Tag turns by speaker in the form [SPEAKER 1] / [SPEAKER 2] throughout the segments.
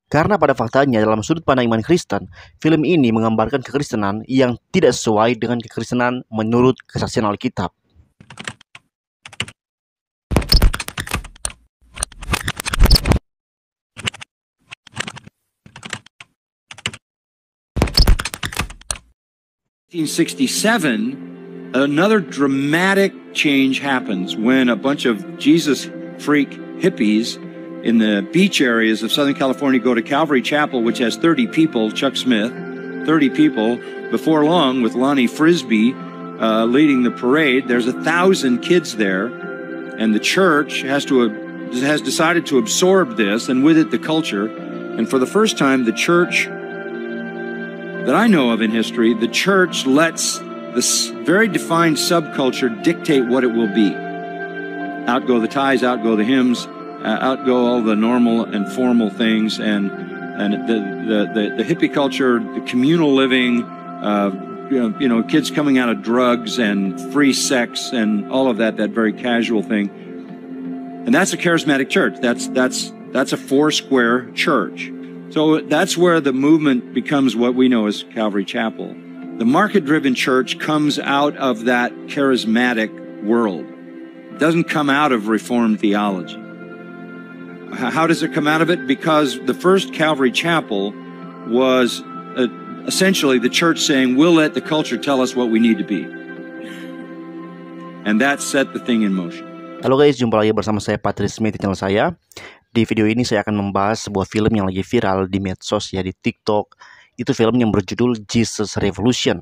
[SPEAKER 1] Karena pada faktanya dalam sudut pandang iman Kristen, film ini menggambarkan kekristenan yang tidak sesuai dengan kekristenan menurut kesaksian Alkitab.
[SPEAKER 2] In 1967, another dramatic change happens when a bunch of Jesus freak hippies in the beach areas of Southern California go to Calvary Chapel, which has 30 people, Chuck Smith, 30 people. Before long, with Lonnie Frisbee leading the parade, there's 1,000 kids there, and the church has decided to absorb this, and with it the culture. And for the first time, the church that I know of in history, the church lets this very defined subculture dictate what it will be. Outgo the ties, outgo the hymns, outgo all the normal and formal things, and the hippie culture, the communal living, kids coming out of drugs and free sex and all of that very casual thing. And that's a charismatic church. That's a Foursquare church. So that's where the movement becomes what we know as Calvary Chapel. The market-driven church comes out of that charismatic world. It doesn't come out of Reformed theology. How does it come out of it? Because the first Calvary Chapel was essentially the church saying, we'll let the culture tell us what we need to be. And that set the thing in motion.
[SPEAKER 1] Halo guys, jumpa lagi bersama saya Patrice Smith di channel saya. Di video ini saya akan membahas sebuah film yang lagi viral di medsos ya, di TikTok. Itu film yang berjudul Jesus Revolution,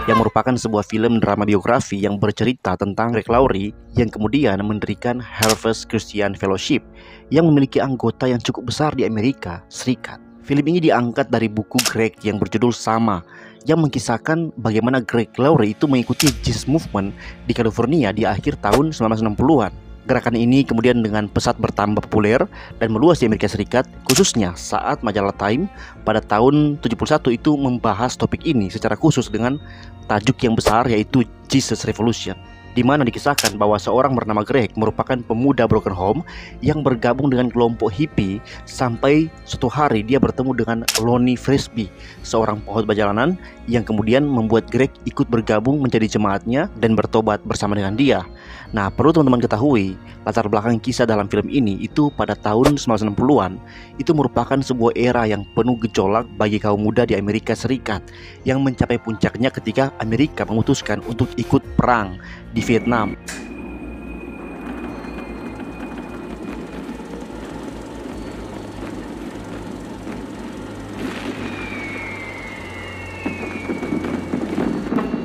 [SPEAKER 1] yang merupakan sebuah film drama biografi yang bercerita tentang Greg Laurie yang kemudian mendirikan Harvest Christian Fellowship yang memiliki anggota yang cukup besar di Amerika Serikat. Film ini diangkat dari buku Greg yang berjudul sama, yang mengisahkan bagaimana Greg Laurie itu mengikuti Jesus Movement di California di akhir tahun 1960-an. Gerakan ini kemudian dengan pesat bertambah populer dan meluas di Amerika Serikat, khususnya saat majalah Time pada tahun 71 itu membahas topik ini secara khusus dengan tajuk yang besar, yaitu Jesus Revolution, di mana dikisahkan bahwa seorang bernama Greg merupakan pemuda broken home yang bergabung dengan kelompok hippie sampai suatu hari dia bertemu dengan Lonnie Frisbee, seorang pengkhotbah jalanan yang kemudian membuat Greg ikut bergabung menjadi jemaatnya dan bertobat bersama dengan dia. Nah, perlu teman-teman ketahui, latar belakang kisah dalam film ini itu pada tahun 1960-an itu merupakan sebuah era yang penuh gejolak bagi kaum muda di Amerika Serikat, yang mencapai puncaknya ketika Amerika memutuskan untuk ikut perang di Vietnam.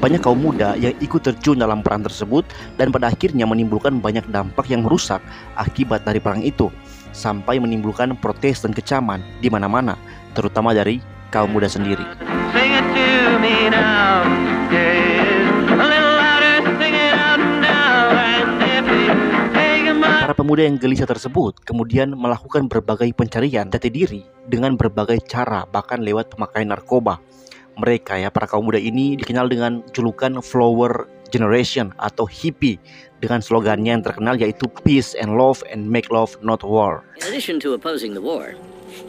[SPEAKER 1] Banyak kaum muda yang ikut terjun dalam perang tersebut dan pada akhirnya menimbulkan banyak dampak yang merusak akibat dari perang itu, sampai menimbulkan protes dan kecaman di mana-mana, terutama dari kaum muda sendiri. Para pemuda yang gelisah tersebut kemudian melakukan berbagai pencarian jati diri dengan berbagai cara, bahkan lewat pemakaian narkoba. Mereka para kaum muda ini dikenal dengan julukan Flower Generation atau hippie, dengan slogannya yang terkenal yaitu Peace and Love and Make Love Not War.
[SPEAKER 3] In addition to opposing the war,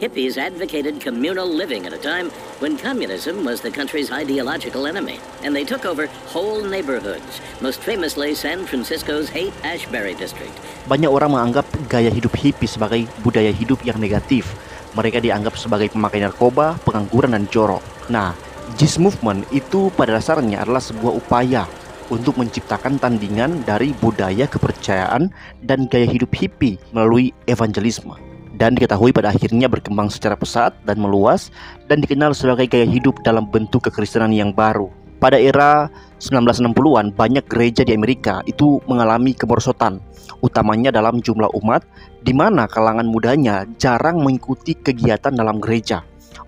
[SPEAKER 3] hippies advocated communal living at a time when communism was the country's ideological enemy, and they took over whole neighborhoods, most famously San Francisco's Haight-Ashbury district.
[SPEAKER 1] Banyak orang menganggap gaya hidup hippie sebagai budaya hidup yang negatif. Mereka dianggap sebagai pemakai narkoba, pengangguran, dan jorok. Nah, Jesus Movement itu pada dasarnya adalah sebuah upaya untuk menciptakan tandingan dari budaya kepercayaan dan gaya hidup hippie melalui evangelisme, dan diketahui pada akhirnya berkembang secara pesat dan meluas dan dikenal sebagai gaya hidup dalam bentuk kekristenan yang baru. Pada era 1960-an, banyak gereja di Amerika itu mengalami kemerosotan, utamanya dalam jumlah umat, di mana kalangan mudanya jarang mengikuti kegiatan dalam gereja.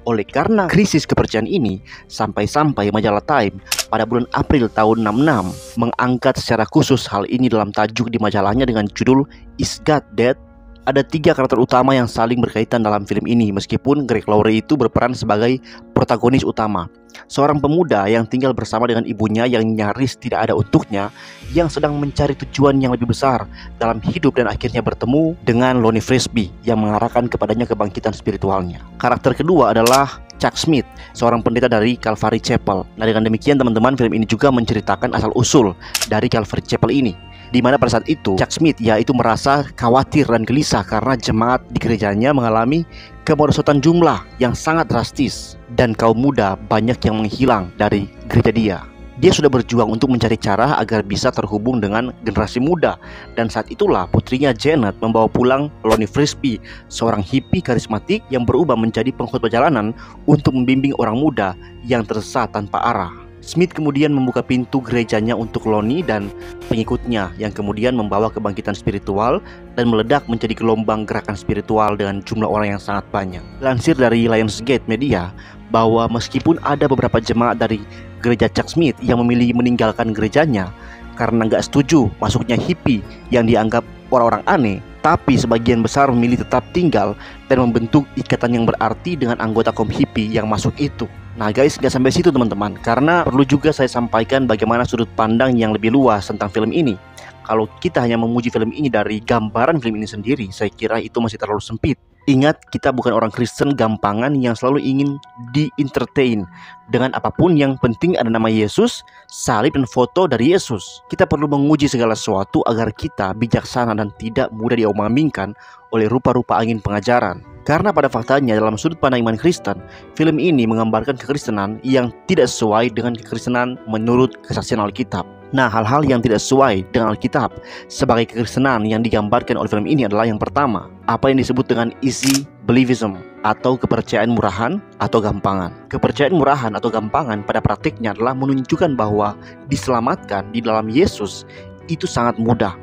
[SPEAKER 1] Oleh karena krisis kepercayaan ini, sampai-sampai majalah Time pada bulan April tahun 66 mengangkat secara khusus hal ini dalam tajuk di majalahnya dengan judul Is God Dead? Ada 3 karakter utama yang saling berkaitan dalam film ini, meskipun Greg Laurie itu berperan sebagai protagonis utama. Seorang pemuda yang tinggal bersama dengan ibunya yang nyaris tidak ada untuknya, yang sedang mencari tujuan yang lebih besar dalam hidup dan akhirnya bertemu dengan Lonnie Frisbee yang mengarahkan kepadanya kebangkitan spiritualnya. Karakter kedua adalah Chuck Smith, seorang pendeta dari Calvary Chapel. Nah, dengan demikian teman-teman, film ini juga menceritakan asal-usul dari Calvary Chapel ini, di mana pada saat itu Chuck Smith yaitu merasa khawatir dan gelisah karena jemaat di gerejanya mengalami kemerosotan jumlah yang sangat drastis dan kaum muda banyak yang menghilang dari gereja dia. Dia sudah berjuang untuk mencari cara agar bisa terhubung dengan generasi muda, dan saat itulah putrinya Janet membawa pulang Lonnie Frisbee, seorang hippie karismatik yang berubah menjadi pengkhotbah jalanan untuk membimbing orang muda yang tersesat tanpa arah. Smith kemudian membuka pintu gerejanya untuk Lonnie dan pengikutnya, yang kemudian membawa kebangkitan spiritual dan meledak menjadi gelombang gerakan spiritual dengan jumlah orang yang sangat banyak. Lansir dari Lionsgate Media bahwa meskipun ada beberapa jemaat dari gereja Chuck Smith yang memilih meninggalkan gerejanya karena nggak setuju masuknya hippie yang dianggap orang-orang aneh, tapi sebagian besar memilih tetap tinggal dan membentuk ikatan yang berarti dengan anggota kaum hippie yang masuk itu. Nah guys, nggak sampai situ teman-teman, karena perlu juga saya sampaikan bagaimana sudut pandang yang lebih luas tentang film ini. Kalau kita hanya memuji film ini dari gambaran film ini sendiri, saya kira itu masih terlalu sempit. Ingat, kita bukan orang Kristen gampangan yang selalu ingin di-entertain dengan apapun yang penting ada nama Yesus, salib dan foto dari Yesus. Kita perlu menguji segala sesuatu agar kita bijaksana dan tidak mudah diombang-ambingkan oleh rupa-rupa angin pengajaran. Karena pada faktanya dalam sudut pandang iman Kristen, film ini menggambarkan kekristenan yang tidak sesuai dengan kekristenan menurut kesaksian Alkitab. Nah, hal-hal yang tidak sesuai dengan Alkitab sebagai kekristenan yang digambarkan oleh film ini adalah yang pertama, apa yang disebut dengan easy believism atau kepercayaan murahan atau gampangan. Kepercayaan murahan atau gampangan pada praktiknya adalah menunjukkan bahwa diselamatkan di dalam Yesus itu sangat mudah.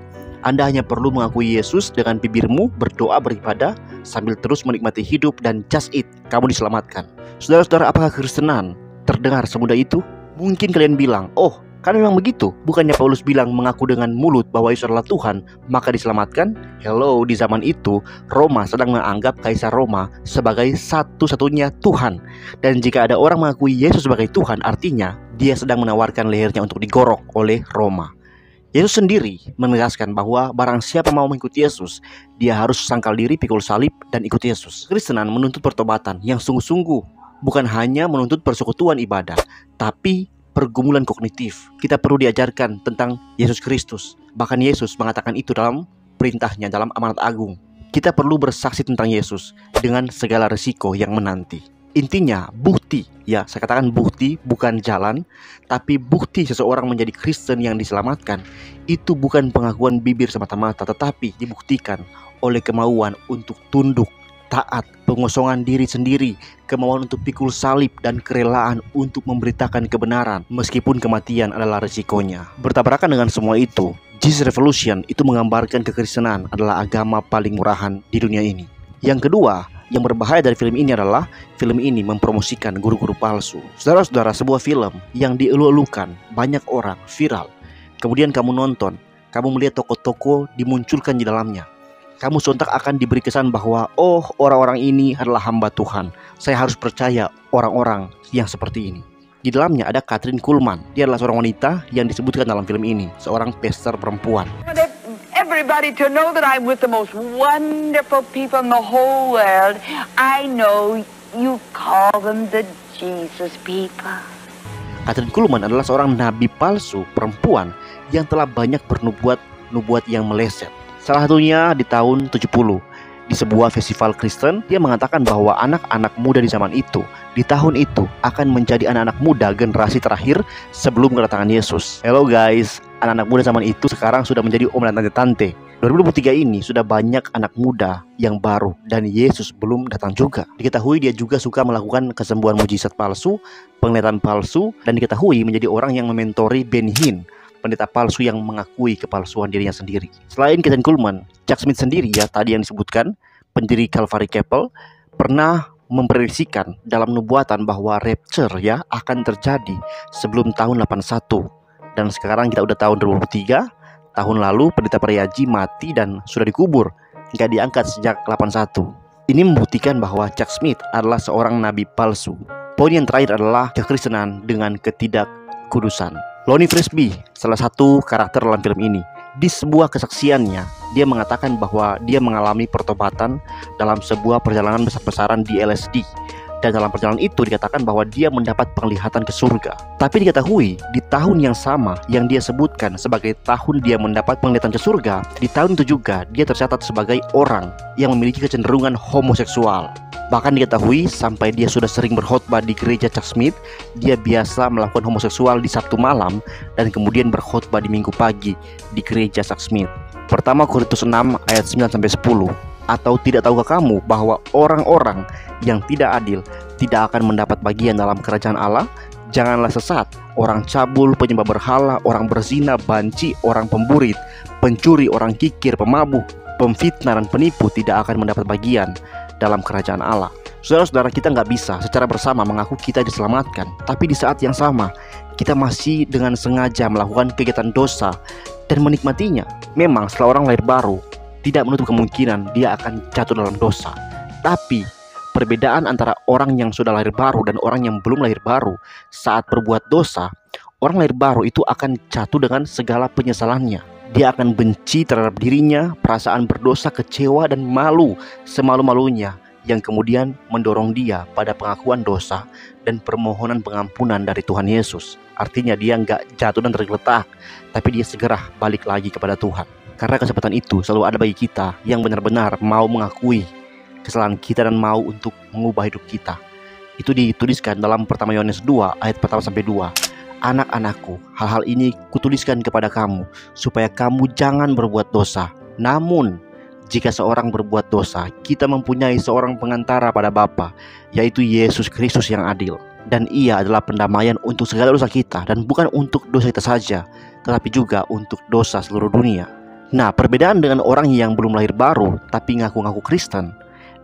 [SPEAKER 1] Anda hanya perlu mengakui Yesus dengan bibirmu, berdoa, beribadah, sambil terus menikmati hidup, dan just it, kamu diselamatkan. Saudara-saudara, apakah kekristenan terdengar semudah itu? Mungkin kalian bilang, oh, kan memang begitu. Bukannya Paulus bilang mengaku dengan mulut bahwa Yesus adalah Tuhan, maka diselamatkan? Hello, di zaman itu, Roma sedang menganggap Kaisar Roma sebagai satu-satunya Tuhan. Dan jika ada orang mengakui Yesus sebagai Tuhan, artinya dia sedang menawarkan lehernya untuk digorok oleh Roma. Yesus sendiri menegaskan bahwa barang siapa mau mengikuti Yesus, dia harus sangkal diri, pikul salib, dan ikut Yesus. Kristenan menuntut pertobatan yang sungguh-sungguh, bukan hanya menuntut persekutuan ibadah, tapi pergumulan kognitif. Kita perlu diajarkan tentang Yesus Kristus. Bahkan Yesus mengatakan itu dalam perintahnya dalam amanat agung. Kita perlu bersaksi tentang Yesus dengan segala resiko yang menanti. Intinya bukti, ya saya katakan bukti, bukan jalan, tapi bukti seseorang menjadi Kristen yang diselamatkan itu bukan pengakuan bibir semata-mata, tetapi dibuktikan oleh kemauan untuk tunduk, taat, pengosongan diri sendiri, kemauan untuk pikul salib, dan kerelaan untuk memberitakan kebenaran meskipun kematian adalah resikonya. Bertabrakan dengan semua itu, Jesus Revolution itu menggambarkan kekristenan adalah agama paling murahan di dunia ini. Yang kedua, yang berbahaya dari film ini adalah film ini mempromosikan guru-guru palsu. Saudara-saudara, sebuah film yang dielu-elukan banyak orang, viral, kemudian kamu nonton, kamu melihat toko-toko dimunculkan di dalamnya, kamu sontak akan diberi kesan bahwa oh, orang-orang ini adalah hamba Tuhan, saya harus percaya orang-orang yang seperti ini. Di dalamnya ada Kathryn Kuhlman. Dia adalah seorang wanita yang disebutkan dalam film ini, seorang pastor perempuan.
[SPEAKER 4] Everybody to know that I'm with the most wonderful people in the whole world. I know you call them the Jesus people.
[SPEAKER 1] Kathryn Kuhlman adalah seorang nabi palsu perempuan yang telah banyak bernubuat yang meleset. Salah satunya di tahun 70 di sebuah festival Kristen, dia mengatakan bahwa anak-anak muda di zaman itu, di tahun itu akan menjadi anak-anak muda generasi terakhir sebelum kedatangan Yesus. Hello guys, anak-anak muda zaman itu sekarang sudah menjadi om dan tante-tante. 2023 ini sudah banyak anak muda yang baru dan Yesus belum datang juga. Diketahui dia juga suka melakukan kesembuhan mujizat palsu, penglihatan palsu, dan diketahui menjadi orang yang mementori Benny Hinn, pendeta palsu yang mengakui kepalsuan dirinya sendiri. Selain Kathryn Kuhlman, Chuck Smith sendiri ya tadi yang disebutkan, pendiri Calvary Chapel, pernah memprediksikan dalam nubuatan bahwa rapture ya akan terjadi sebelum tahun 81. Dan sekarang kita udah tahun 2023, tahun lalu pendeta Priyaji mati dan sudah dikubur nggak diangkat sejak 81. Ini membuktikan bahwa Chuck Smith adalah seorang nabi palsu. Poin yang terakhir adalah kekristenan dengan ketidakkudusan. Lonnie Frisbee, salah satu karakter dalam film ini, di sebuah kesaksiannya, dia mengatakan bahwa dia mengalami pertobatan dalam sebuah perjalanan besar-besaran di LSD. Dan dalam perjalanan itu dikatakan bahwa dia mendapat penglihatan ke surga. Tapi diketahui di tahun yang sama yang dia sebutkan sebagai tahun dia mendapat penglihatan ke surga, di tahun itu juga dia tercatat sebagai orang yang memiliki kecenderungan homoseksual. Bahkan diketahui sampai dia sudah sering berkhotbah di gereja Chuck Smith, dia biasa melakukan homoseksual di Sabtu malam dan kemudian berkhotbah di Minggu pagi di gereja Chuck Smith. Pertama Korintus 6 ayat 9-10. Atau tidak tahukah kamu bahwa orang-orang yang tidak adil tidak akan mendapat bagian dalam kerajaan Allah? Janganlah sesat, orang cabul, penyembah berhala, orang berzina, banci, orang pemburit, pencuri, orang kikir, pemabuk, pemfitnah dan penipu tidak akan mendapat bagian dalam kerajaan Allah. Saudara-saudara, kita nggak bisa secara bersama mengaku kita diselamatkan, tapi di saat yang sama kita masih dengan sengaja melakukan kegiatan dosa dan menikmatinya. Memang setelah orang lahir baru, tidak menutup kemungkinan dia akan jatuh dalam dosa. Tapi perbedaan antara orang yang sudah lahir baru dan orang yang belum lahir baru saat berbuat dosa, orang lahir baru itu akan jatuh dengan segala penyesalannya. Dia akan benci terhadap dirinya, perasaan berdosa, kecewa dan malu semalu-malunya, yang kemudian mendorong dia pada pengakuan dosa dan permohonan pengampunan dari Tuhan Yesus. Artinya dia nggak jatuh dan tergeletak, tapi dia segera balik lagi kepada Tuhan. Karena kesempatan itu selalu ada bagi kita yang benar-benar mau mengakui kesalahan kita dan mau untuk mengubah hidup kita. Itu dituliskan dalam pertama Yohanes 2 ayat pertama sampai 2. Anak-anakku, hal-hal ini kutuliskan kepada kamu supaya kamu jangan berbuat dosa. Namun jika seorang berbuat dosa, kita mempunyai seorang pengantara pada Bapa, yaitu Yesus Kristus yang adil. Dan ia adalah pendamaian untuk segala dosa kita, dan bukan untuk dosa kita saja, tetapi juga untuk dosa seluruh dunia. Nah, perbedaan dengan orang yang belum lahir baru tapi ngaku-ngaku Kristen,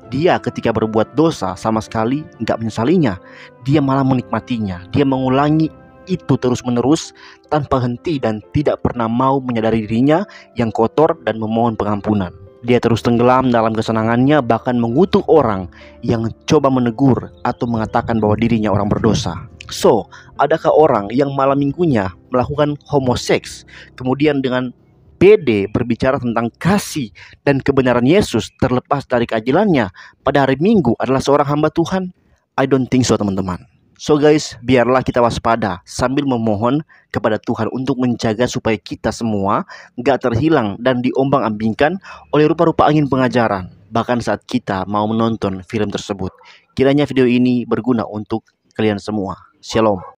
[SPEAKER 1] dia ketika berbuat dosa sama sekali nggak menyesalinya. Dia malah menikmatinya. Dia mengulangi itu terus-menerus tanpa henti dan tidak pernah mau menyadari dirinya yang kotor dan memohon pengampunan. Dia terus tenggelam dalam kesenangannya, bahkan mengutuk orang yang coba menegur atau mengatakan bahwa dirinya orang berdosa. So, adakah orang yang malam minggunya melakukan homoseks, kemudian dengan pede berbicara tentang kasih dan kebenaran Yesus terlepas dari keadilannya pada hari Minggu adalah seorang hamba Tuhan? I don't think so, teman-teman. So guys, biarlah kita waspada sambil memohon kepada Tuhan untuk menjaga supaya kita semua gak terhilang dan diombang-ambingkan oleh rupa-rupa angin pengajaran, bahkan saat kita mau menonton film tersebut. Kiranya video ini berguna untuk kalian semua. Shalom.